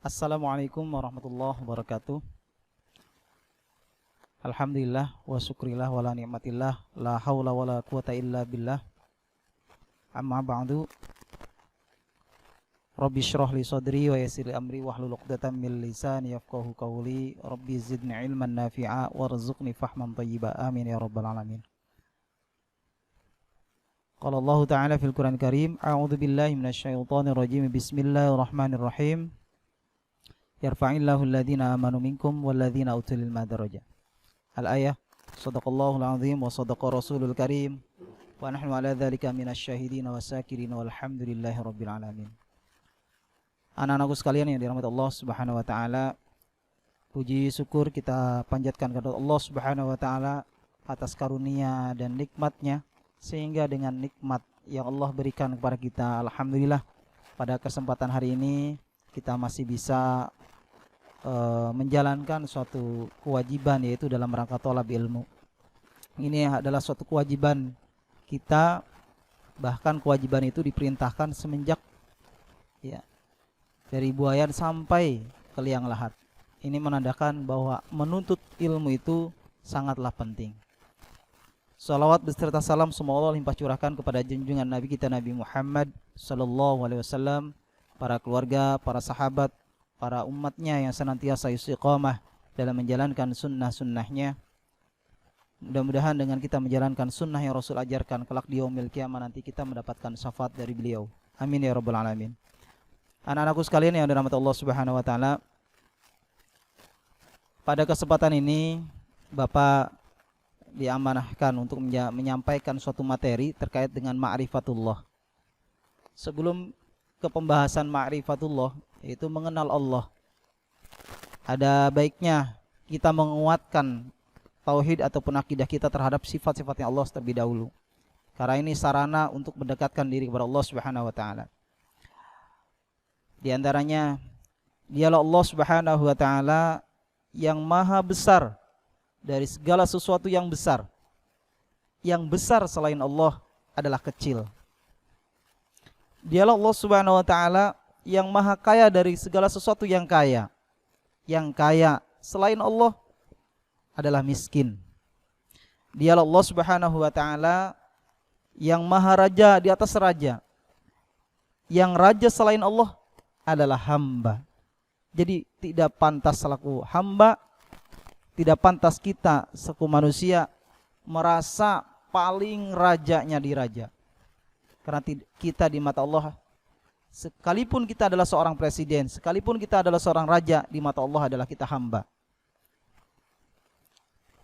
Assalamualaikum warahmatullahi wabarakatuh. Alhamdulillah wa syukrillah wa la ni'matillah la haula wa la quwata illa billah. Amma ba'du. Rabbi syrah li sadri wa yassir li amri wahlul 'uqdatam min lisani yafqahu qawli. Rabbi zidni ilman nafi'a warzuqni fahman thayyiba. Amin ya rabbal alamin. Qala Allah ta'ala fil Qur'anil Karim, a'udzu billahi minasyaitonir rajim. Bismillahirrahmanirrahim. Yarfa'illahu alladhina amanu minkum walladhina utul ilma darajat. Al-ayah. Shadaqallahul azim wa shadaqa rasulul karim wa nahnu ala dzalika minasyahidin wasyakirin walhamdulillahi rabbil alamin. Anak-anakku sekalian yang dirahmati Allah Subhanahu wa taala, puji syukur kita panjatkan kepada Allah Subhanahu wa taala atas karunia dan nikmatnya, sehingga dengan nikmat yang Allah berikan kepada kita, alhamdulillah pada kesempatan hari ini kita masih bisa menjalankan suatu kewajiban, yaitu dalam rangka thalab ilmu. Ini adalah suatu kewajiban kita, bahkan kewajiban itu diperintahkan semenjak dari buayan sampai ke liang lahat. Ini menandakan bahwa menuntut ilmu itu sangatlah penting. Salawat beserta salam semoga Allah limpah curahkan kepada junjungan Nabi kita Nabi Muhammad sallallahu alaihi wasallam, para keluarga, para sahabat, para umatnya yang senantiasa istiqamah dalam menjalankan sunnah-sunnahnya. Mudah-mudahan dengan kita menjalankan sunnah yang Rasul ajarkan, kelak di yaumil qiyamah nanti kita mendapatkan syafaat dari beliau. Amin ya rabbal alamin. Anak-anakku sekalian yang dirahmati Allah Subhanahu wa taala, pada kesempatan ini Bapak diamanahkan untuk menyampaikan suatu materi terkait dengan ma'rifatullah. Sebelum ke pembahasan ma'rifatullah, yaitu mengenal Allah, ada baiknya kita menguatkan tauhid ataupun akidah kita terhadap sifat-sifatnya Allah terlebih dahulu, karena ini sarana untuk mendekatkan diri kepada Allah Subhanahu wa taala. Di antaranya, dialah Allah Subhanahu wa taala yang maha besar dari segala sesuatu yang besar. Yang besar selain Allah adalah kecil. Dialah Allah Subhanahu wa taala yang maha kaya dari segala sesuatu yang kaya. Yang kaya selain Allah adalah miskin. Dialah Allah Subhanahu wa taala yang maha raja di atas raja. Yang raja selain Allah adalah hamba. Jadi tidak pantas selaku hamba, tidak pantas kita selaku manusia merasa paling rajanya di raja. Karena kita di mata Allah, sekalipun kita adalah seorang presiden, sekalipun kita adalah seorang raja, di mata Allah adalah kita hamba.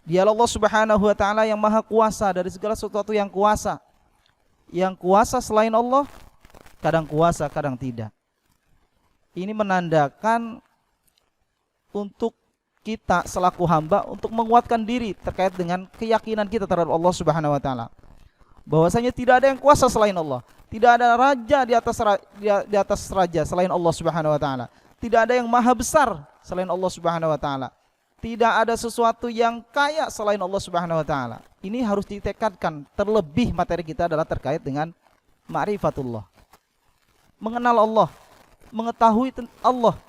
Dialah Allah Subhanahu wa taala yang maha kuasa dari segala sesuatu yang kuasa. Yang kuasa selain Allah kadang kuasa, kadang tidak. Ini menandakan untuk kita selaku hamba untuk menguatkan diri terkait dengan keyakinan kita terhadap Allah Subhanahu wa taala. Bahwasanya tidak ada yang kuasa selain Allah, tidak ada raja di atas raja selain Allah Subhanahu wa taala, tidak ada yang maha besar selain Allah Subhanahu wa taala, tidak ada sesuatu yang kaya selain Allah Subhanahu wa taala. Ini harus ditekadkan. Terlebih materi kita adalah terkait dengan ma'rifatullah, mengenal Allah, mengetahui Allah.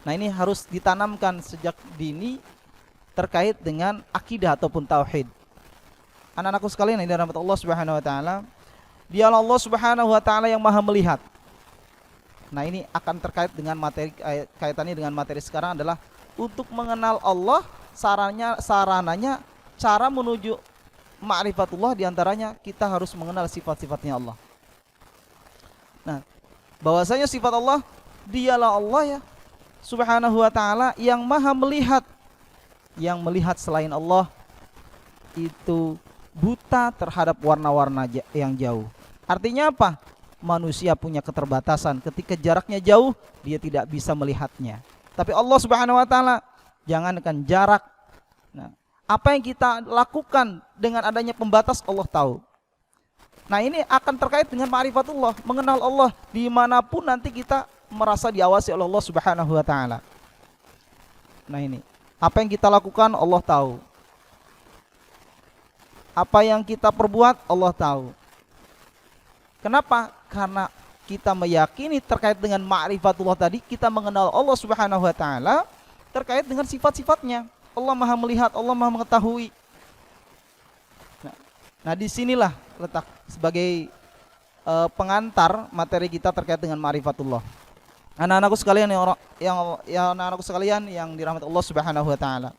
Nah, ini harus ditanamkan sejak dini terkait dengan akidah ataupun tauhid. Anak-anakku sekalian yang dirahmati Allah Subhanahu wa taala, dialah Allah Subhanahu wa taala yang maha melihat. Nah, ini akan terkait dengan materi, kaitannya dengan materi sekarang adalah untuk mengenal Allah. Sarananya cara menuju ma'rifatullah, diantaranya kita harus mengenal sifat-sifatnya Allah. Nah, bahwasanya sifat Allah, dialah Allah ya Subhanahu wa ta'ala yang maha melihat. Yang melihat selain Allah itu buta terhadap warna-warna yang jauh. Artinya apa? Manusia punya keterbatasan. Ketika jaraknya jauh, dia tidak bisa melihatnya. Tapi Allah Subhanahu wa ta'ala, jangankan jarak. Nah, apa yang kita lakukan dengan adanya pembatas, Allah tahu. Nah, ini akan terkait dengan ma'rifatullah, mengenal Allah dimanapun nanti kita merasa diawasi oleh Allah Subhanahu wa ta'ala. Nah, ini apa yang kita lakukan Allah tahu, apa yang kita perbuat Allah tahu. Kenapa? Karena kita meyakini terkait dengan ma'rifatullah tadi, kita mengenal Allah Subhanahu wa taala terkait dengan sifat-sifatnya. Allah Maha melihat, Allah Maha mengetahui. Nah, disinilah letak sebagai pengantar materi kita terkait dengan ma'rifatullah. Anak-anakku sekalian anak-anakku sekalian yang dirahmati Allah Subhanahu wa taala.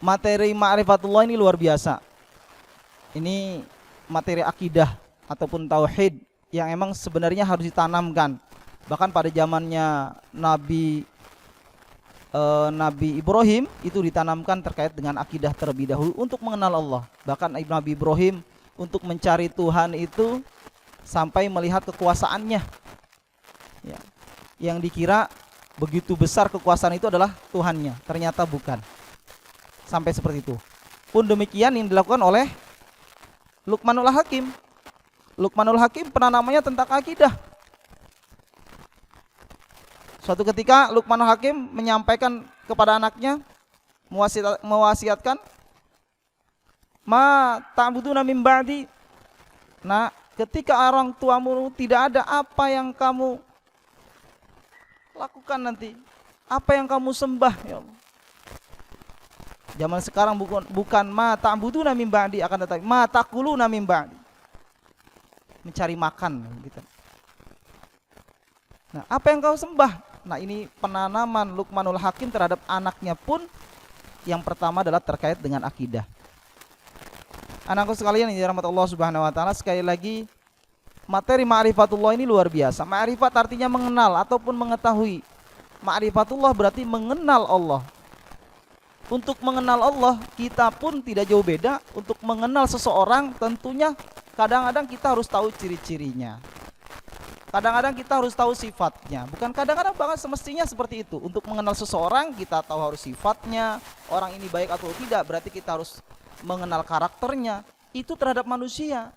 Materi ma'rifatullah ini luar biasa. Ini materi akidah ataupun tauhid yang emang sebenarnya harus ditanamkan. Bahkan pada zamannya Nabi Ibrahim itu ditanamkan terkait dengan akidah terlebih dahulu untuk mengenal Allah. Bahkan Nabi Ibrahim untuk mencari Tuhan itu sampai melihat kekuasaannya. Ya. Yang dikira begitu besar kekuasaan itu adalah Tuhannya, ternyata bukan. Sampai seperti itu. Pun demikian yang dilakukan oleh Luqmanul Hakim. Luqmanul Hakim penanamannya tentang akidah. Suatu ketika Luqmanul Hakim menyampaikan kepada anaknya, mewasiatkan, ma ta'buduna min ba'di. Nah, ketika orang tuamu tidak ada, apa yang kamu lakukan nanti? Apa yang kamu sembah, ya Allah? Zaman sekarang bukan ma ta'buduna min ba'di, akan tetapi ma taquluna min ba'di. Mencari makan gitu. Nah, apa yang kau sembah? Nah, ini penanaman Luqmanul Hakim terhadap anaknya pun yang pertama adalah terkait dengan akidah. Anakku sekalian yang dirahmati Allah Subhanahu wa taala, sekali lagi materi ma'rifatullah ini luar biasa. Ma'rifat artinya mengenal ataupun mengetahui. Ma'rifatullah berarti mengenal Allah. Untuk mengenal Allah, kita pun tidak jauh beda. Untuk mengenal seseorang, tentunya kadang-kadang kita harus tahu ciri-cirinya. Kadang-kadang kita harus tahu sifatnya. Bukan kadang-kadang, bahkan semestinya seperti itu. Untuk mengenal seseorang, kita tahu harus sifatnya. Orang ini baik atau tidak, berarti kita harus mengenal karakternya. Itu terhadap manusia.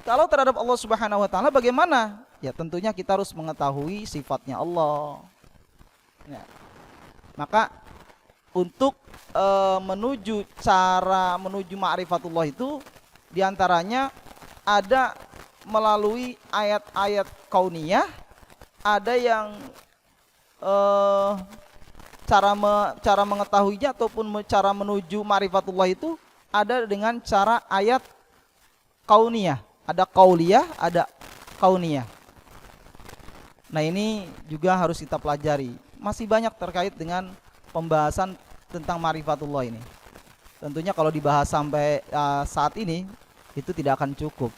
Kalau terhadap Allah Subhanahu wa taala bagaimana? Ya tentunya kita harus mengetahui sifatnya Allah. Ya. Maka untuk menuju ma'rifatullah itu diantaranya ada melalui ayat-ayat kauniyah, ada yang cara mengetahuinya ataupun cara menuju ma'rifatullah itu ada dengan cara ayat kauniyah, ada qauliyah, ada kauniyah. Nah, ini juga harus kita pelajari. Masih banyak terkait dengan pembahasan tentang ma'rifatullah ini. Tentunya kalau dibahas sampai saat ini itu tidak akan cukup.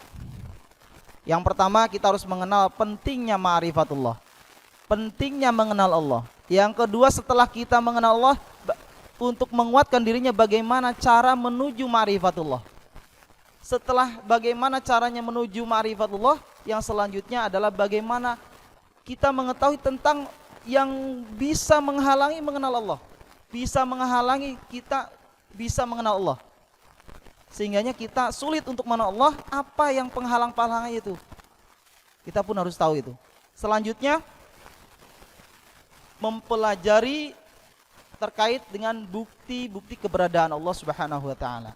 Yang pertama, kita harus mengenal pentingnya ma'rifatullah, pentingnya mengenal Allah. Yang kedua, setelah kita mengenal Allah, untuk menguatkan dirinya bagaimana cara menuju ma'rifatullah. Setelah bagaimana caranya menuju ma'rifatullah, yang selanjutnya adalah bagaimana kita mengetahui tentang yang bisa menghalangi mengenal Allah, bisa menghalangi kita bisa mengenal Allah, sehingganya kita sulit untuk mengenal Allah. Apa yang penghalang-penghalangnya itu, kita pun harus tahu itu. Selanjutnya, mempelajari terkait dengan bukti-bukti keberadaan Allah Subhanahu wa taala.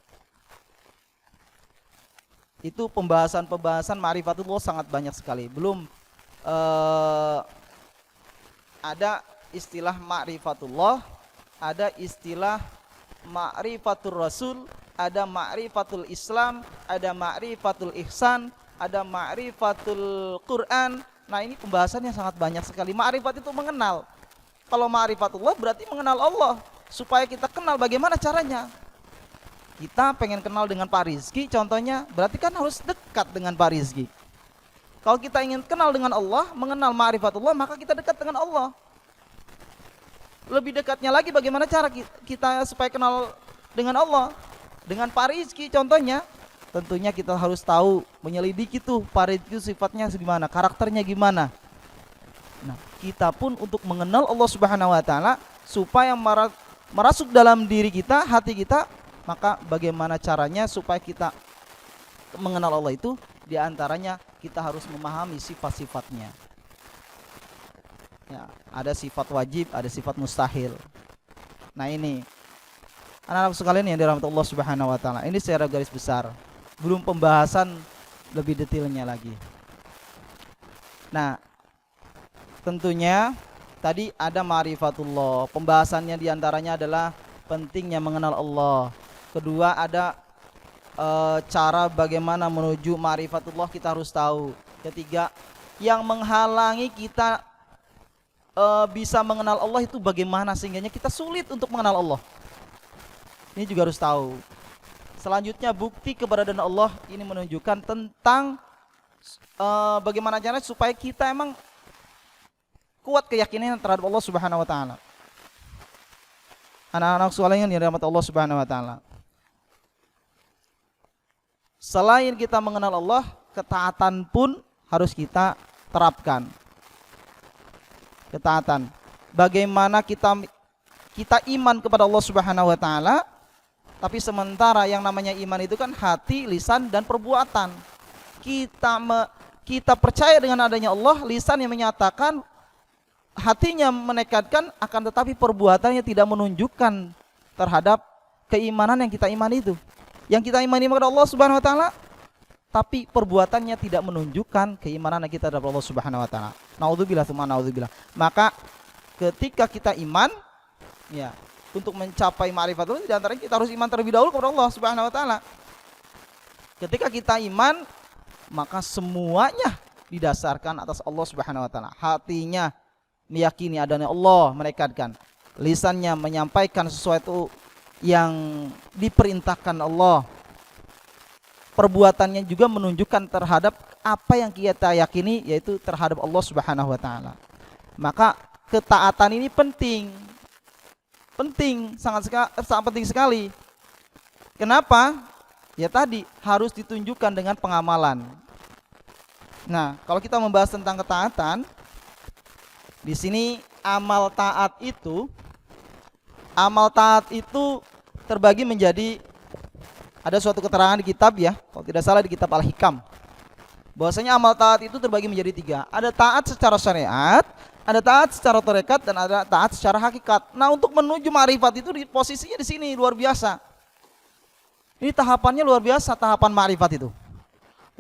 Itu pembahasan ma'rifatullah sangat banyak sekali. Belum ada istilah ma'rifatullah, ada istilah ma'rifatul rasul, ada ma'rifatul Islam, ada ma'rifatul ihsan, ada ma'rifatul Quran. Nah, ini pembahasannya sangat banyak sekali. Ma'rifat itu mengenal. Kalau ma'rifatullah berarti mengenal Allah. Supaya kita kenal bagaimana caranya. Kita pengen kenal dengan Pak Rizky contohnya, berarti kan harus dekat dengan Pak Rizky. Kalau kita ingin kenal dengan Allah, mengenal ma'rifatullah, maka kita dekat dengan Allah. Lebih dekatnya lagi bagaimana cara kita supaya kenal dengan Allah. Dengan Pak Rizky contohnya, tentunya kita harus tahu, menyelidiki tuh Pak Rizky sifatnya gimana, karakternya gimana. Nah, kita pun untuk mengenal Allah Subhanahu wa taala supaya merasuk dalam diri kita, hati kita, maka bagaimana caranya supaya kita mengenal Allah itu? Di antaranya kita harus memahami sifat-sifatnya. Ya, ada sifat wajib, ada sifat mustahil. Nah, ini anak-anak sekalian yang dirahmati Allah Subhanahu wa taala, ini secara garis besar. Belum pembahasan lebih detailnya lagi. Nah, tentunya tadi ada ma'rifatullah. Pembahasannya diantaranya adalah pentingnya mengenal Allah. Kedua ada cara bagaimana menuju ma'rifatullah kita harus tahu. Ketiga, yang menghalangi kita bisa mengenal Allah itu bagaimana sehingganya kita sulit untuk mengenal Allah. Ini juga harus tahu. Selanjutnya bukti keberadaan Allah ini menunjukkan tentang bagaimana caranya supaya kita emang kuat keyakinan terhadap Allah Subhanahu wa taala. Anak-anak soleh yang dirahmati Allah Subhanahu wa taala. Selain kita mengenal Allah, ketaatan pun harus kita terapkan. Ketaatan. Bagaimana kita iman kepada Allah Subhanahu wa taala, tapi sementara yang namanya iman itu kan hati, lisan dan perbuatan. Kita percaya dengan adanya Allah, lisan yang menyatakan, hatinya menekadkan, akan tetapi perbuatannya tidak menunjukkan terhadap keimanan yang kita imani itu. Yang kita imani kepada Allah Subhanahu wa taala, tapi perbuatannya tidak menunjukkan keimanan kita terhadap Allah Subhanahu wa taala. Naudzubillah tsumma naudzubillah. Maka ketika kita iman, ya, untuk mencapai ma'rifatullah di antaranya kita harus iman terlebih dahulu kepada Allah Subhanahu wa taala. Ketika kita iman, maka semuanya didasarkan atas Allah Subhanahu wa taala. Hatinya meyakini adanya Allah, menekadkan. Lisannya menyampaikan sesuatu yang diperintahkan Allah. Perbuatannya juga menunjukkan terhadap apa yang kita yakini, yaitu terhadap Allah Subhanahu wa taala. Maka ketaatan ini penting. Sangat penting sekali. Kenapa? Ya tadi harus ditunjukkan dengan pengamalan. Nah, kalau kita membahas tentang ketaatan, di sini amal taat itu terbagi menjadi, ada suatu keterangan di kitab, ya, kalau tidak salah di kitab Al-Hikam, bahwasanya amal taat itu terbagi menjadi 3. Ada taat secara syariat, ada taat secara tarekat, dan ada taat secara hakikat. Nah, untuk menuju ma'rifat itu posisinya di sini luar biasa. Ini tahapannya luar biasa, tahapan ma'rifat itu.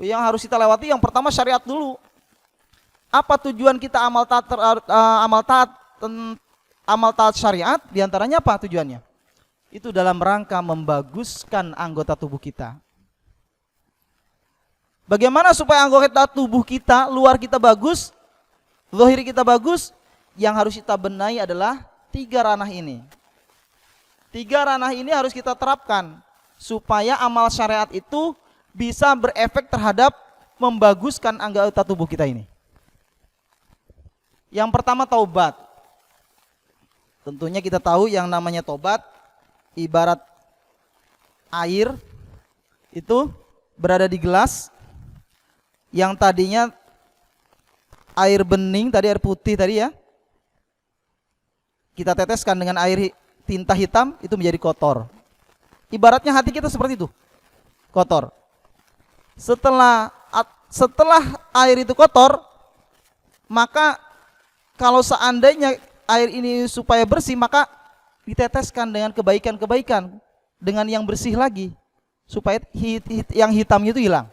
Yang harus kita lewati yang pertama syariat dulu. Apa tujuan kita amal taat syariat? Di antaranya apa tujuannya? Itu dalam rangka membaguskan anggota tubuh kita. Bagaimana supaya anggota tubuh kita, luar kita bagus, zahir kita bagus? Yang harus kita benahi adalah 3 ranah ini. 3 ranah ini harus kita terapkan supaya amal syariat itu bisa berefek terhadap membaguskan anggota tubuh kita ini. Yang pertama taubat. Tentunya kita tahu yang namanya taubat ibarat air itu berada di gelas yang tadinya air bening, tadi air putih tadi, ya, kita teteskan dengan air tinta hitam, itu menjadi kotor. Ibaratnya hati kita seperti itu, kotor. Setelah air itu kotor, maka kalau seandainya air ini supaya bersih, maka diteteskan dengan kebaikan-kebaikan, dengan yang bersih lagi, supaya yang hitamnya itu hilang,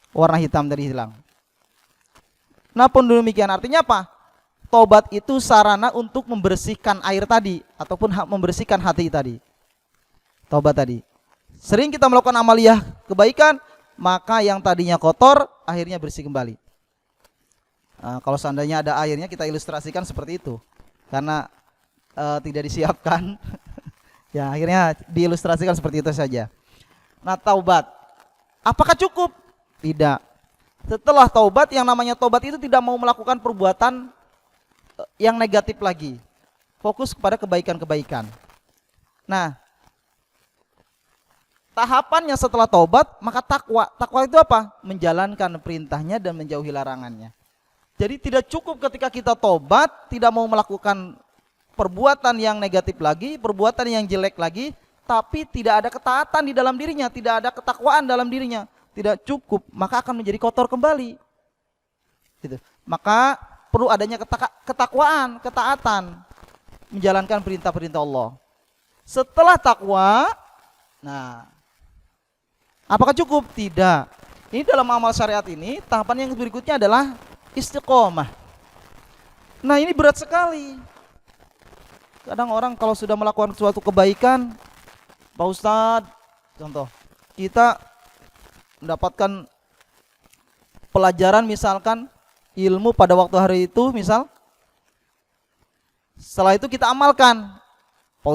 warna hitam tadi hilang. Nah, pun demikian, artinya apa? Tobat itu sarana untuk membersihkan air tadi, ataupun membersihkan hati tadi. Tobat tadi. Sering kita melakukan amaliyah kebaikan, maka yang tadinya kotor akhirnya bersih kembali. Nah, kalau seandainya ada airnya, kita ilustrasikan seperti itu, karena tidak disiapkan. Ya, akhirnya diilustrasikan seperti itu saja. Nah, taubat, apakah cukup? Tidak. Setelah taubat, yang namanya taubat itu tidak mau melakukan perbuatan yang negatif lagi, fokus kepada kebaikan-kebaikan. Nah, tahapannya setelah taubat, maka takwa. Takwa itu apa? Menjalankan perintahnya dan menjauhi larangannya. Jadi tidak cukup ketika kita taubat, tidak mau melakukan perbuatan yang negatif lagi, perbuatan yang jelek lagi, tapi tidak ada ketaatan di dalam dirinya, tidak ada ketakwaan dalam dirinya, tidak cukup, maka akan menjadi kotor kembali. Gitu. Maka perlu adanya ketakwaan, ketaatan, menjalankan perintah-perintah Allah. Setelah takwa, nah, Apakah cukup? Tidak. Ini dalam amal syariat ini, tahapan yang berikutnya adalah istiqomah. Nah, ini berat sekali. Kadang orang kalau sudah melakukan suatu kebaikan, Pak Ustadz, contoh, kita mendapatkan pelajaran misalkan ilmu pada waktu hari itu misal, setelah itu kita amalkan. Pak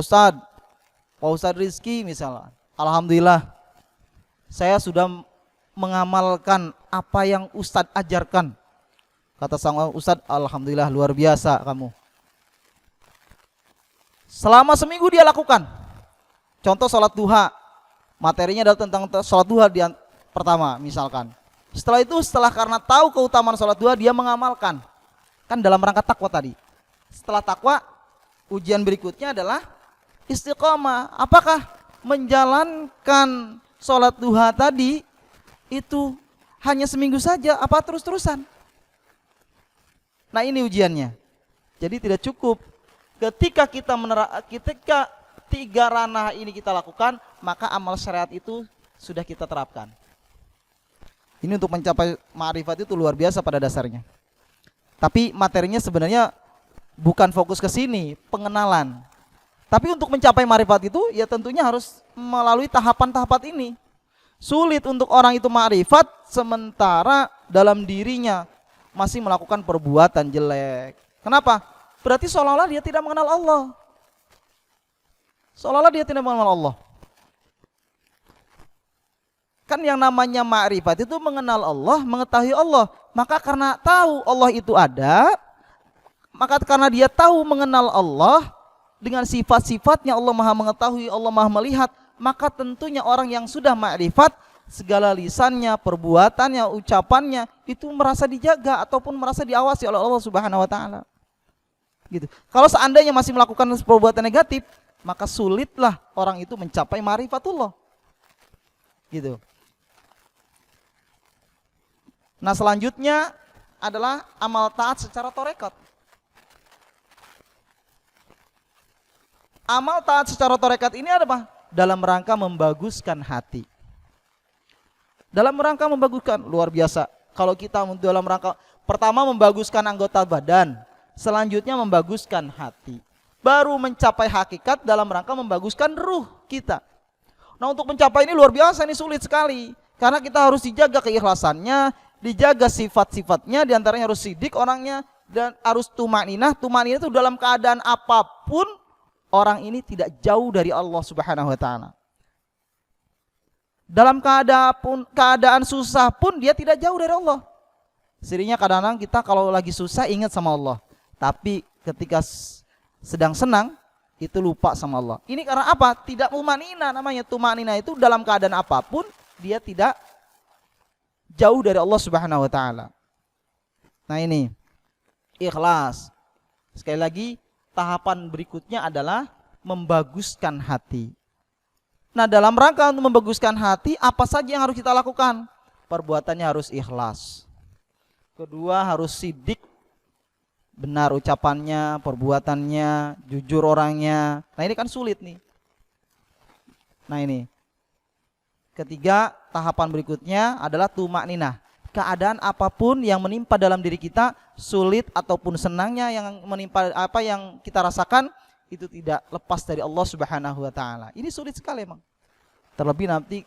Ustadz Rizky misalnya, alhamdulillah saya sudah mengamalkan apa yang Ustadz ajarkan. Kata sang Ustadz, alhamdulillah luar biasa kamu. Selama seminggu dia lakukan. Contoh sholat duha, materinya adalah tentang sholat duha pertama misalkan. Setelah itu, karena tahu keutamaan sholat duha, dia mengamalkan. Kan dalam rangka takwa tadi. Setelah takwa, ujian berikutnya adalah istiqomah. Apakah menjalankan sholat duha tadi itu hanya seminggu saja, apa terus-terusan? Nah, ini ujiannya. Jadi tidak cukup. Ketika ketika 3 ranah ini kita lakukan, maka amal syariat itu sudah kita terapkan. Ini untuk mencapai ma'rifat itu luar biasa pada dasarnya. Tapi materinya sebenarnya bukan fokus ke sini, pengenalan. Tapi untuk mencapai ma'rifat itu ya tentunya harus melalui tahapan-tahapan ini. Sulit untuk orang itu ma'rifat sementara dalam dirinya masih melakukan perbuatan jelek. Kenapa? Berarti seolah-olah dia tidak mengenal Allah. Seolah-olah dia tidak mengenal Allah. Kan yang namanya ma'rifat itu mengenal Allah, mengetahui Allah. Maka karena tahu Allah itu ada, maka karena dia tahu mengenal Allah dengan sifat-sifatnya, Allah Maha mengetahui, Allah Maha melihat, maka tentunya orang yang sudah ma'rifat, segala lisannya, perbuatannya, ucapannya itu merasa dijaga ataupun merasa diawasi oleh Allah Subhanahu wa taala. Gitu. Kalau seandainya masih melakukan perbuatan negatif, maka sulitlah orang itu mencapai ma'rifatullah. Gitu. Nah, selanjutnya adalah amal taat secara tarekat. Amal taat secara tarekat ini ada apa? Dalam rangka membaguskan hati. Dalam rangka membaguskan, luar biasa. Kalau kita dalam rangka pertama membaguskan anggota badan, selanjutnya membaguskan hati, baru mencapai hakikat dalam rangka membaguskan ruh kita. Nah, untuk mencapai ini luar biasa, ini sulit sekali. Karena kita harus dijaga keikhlasannya, dijaga sifat-sifatnya, diantaranya harus sidik orangnya, dan harus tumaninah. Tumaninah itu dalam keadaan apapun, orang ini tidak jauh dari Allah Subhanahu wa taala. Dalam keadaan susah pun dia tidak jauh dari Allah. Sirinya kadang-kadang kita kalau lagi susah ingat sama Allah, tapi ketika sedang senang itu lupa sama Allah. Ini karena apa? Tidak tumanina namanya. Tumanina itu dalam keadaan apapun dia tidak jauh dari Allah Subhanahu wa taala. Nah, ini ikhlas. Sekali lagi, tahapan berikutnya adalah membaguskan hati. Nah, dalam rangka untuk membaguskan hati, apa saja yang harus kita lakukan? Perbuatannya harus ikhlas. Kedua, harus sidik, benar ucapannya, perbuatannya, jujur orangnya. Nah, ini kan sulit nih. Nah, ini. Ketiga, tahapan berikutnya adalah tumakninah. Keadaan apapun yang menimpa dalam diri kita, sulit ataupun senangnya yang menimpa, apa yang kita rasakan, itu tidak lepas dari Allah Subhanahu wa taala. Ini sulit sekali emang. Terlebih nanti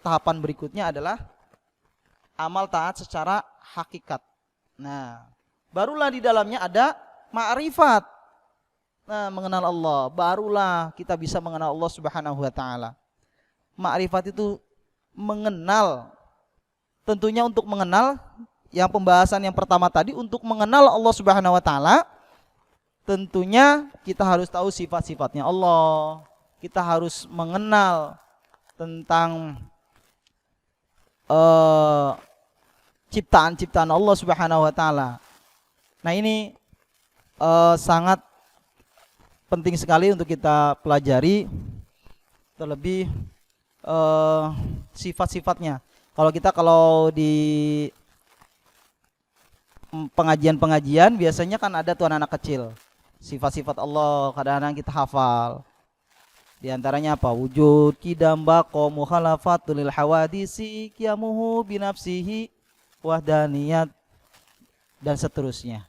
tahapan berikutnya adalah amal taat secara hakikat. Nah, barulah di dalamnya ada ma'rifat. Nah, mengenal Allah, barulah kita bisa mengenal Allah Subhanahu wa taala. Ma'rifat itu mengenal. Tentunya untuk mengenal, yang pembahasan yang pertama tadi, untuk mengenal Allah Subhanahu wa taala, tentunya kita harus tahu sifat-sifatnya Allah. Kita harus mengenal tentang ciptaan-ciptaan Allah Subhanahu wa taala. Nah, ini sangat penting sekali untuk kita pelajari, terlebih sifat-sifatnya. Kalau di pengajian-pengajian biasanya kan ada tuh anak-anak kecil. Sifat-sifat Allah kadang-kadang kita hafal. Di antaranya apa? Wujud, qidam, baqa, mukhalafatul lil hawadisi, qiyamuhu binafsihi, wahdaniyat, dan seterusnya.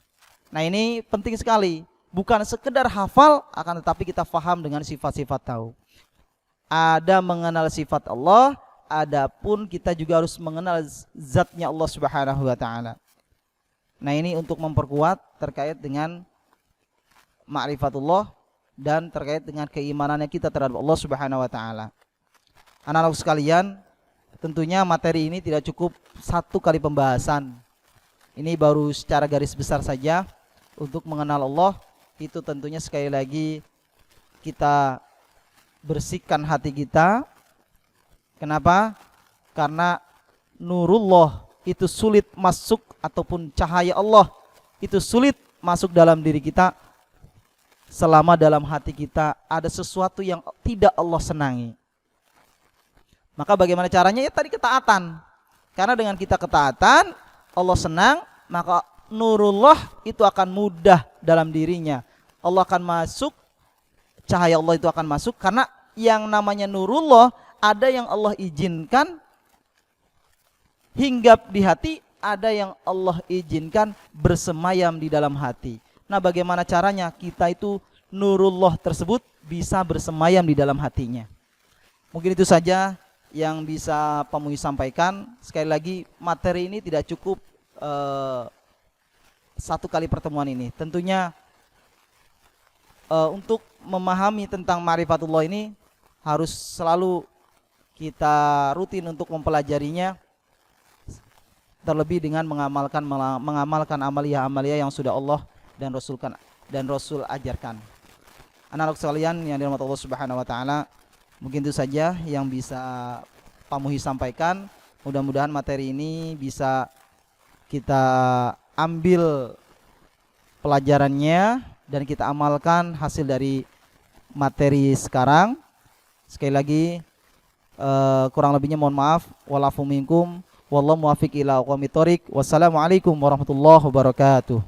Nah, ini penting sekali. Bukan sekedar hafal, akan tetapi kita faham dengan sifat-sifat tahu. Ada mengenal sifat Allah, adapun kita juga harus mengenal zatnya Allah Subhanahu wa taala. Nah, ini untuk memperkuat terkait dengan ma'rifatullah dan terkait dengan keimanannya kita terhadap Allah Subhanahu wa taala. Anak-anak sekalian, tentunya materi ini tidak cukup satu kali pembahasan. Ini baru secara garis besar saja untuk mengenal Allah. Itu tentunya sekali lagi kita bersihkan hati kita. Kenapa? Karena nurullah itu sulit masuk, ataupun cahaya Allah itu sulit masuk dalam diri kita selama dalam hati kita ada sesuatu yang tidak Allah senangi. Maka bagaimana caranya? Ya tadi ketaatan. Karena dengan kita ketaatan, Allah senang, maka nurullah itu akan mudah dalam dirinya. Allah akan masuk, cahaya Allah itu akan masuk, karena yang namanya nurullah ada yang Allah izinkan hinggap di hati, ada yang Allah izinkan bersemayam di dalam hati. Nah, bagaimana caranya kita itu nurullah tersebut bisa bersemayam di dalam hatinya? Mungkin itu saja yang bisa Pak Muhi sampaikan. Sekali lagi, materi ini tidak cukup satu kali pertemuan ini. Tentunya untuk memahami tentang ma'rifatullah ini harus selalu kita rutin untuk mempelajarinya, terlebih dengan mengamalkan amalia-amalia yang sudah Allah dan Rasul ajarkan. Anak-anak sekalian yang dirahmati Allah Subhanahu wa taala, mungkin itu saja yang bisa Pak Muhi sampaikan. Mudah-mudahan materi ini bisa kita ambil pelajarannya dan kita amalkan hasil dari materi sekarang. Sekali lagi kurang lebihnya mohon maaf. Walafu minkum wallahu muwaffiq ila aqwamit thoriq. Wassalamualaikum warahmatullahi wabarakatuh.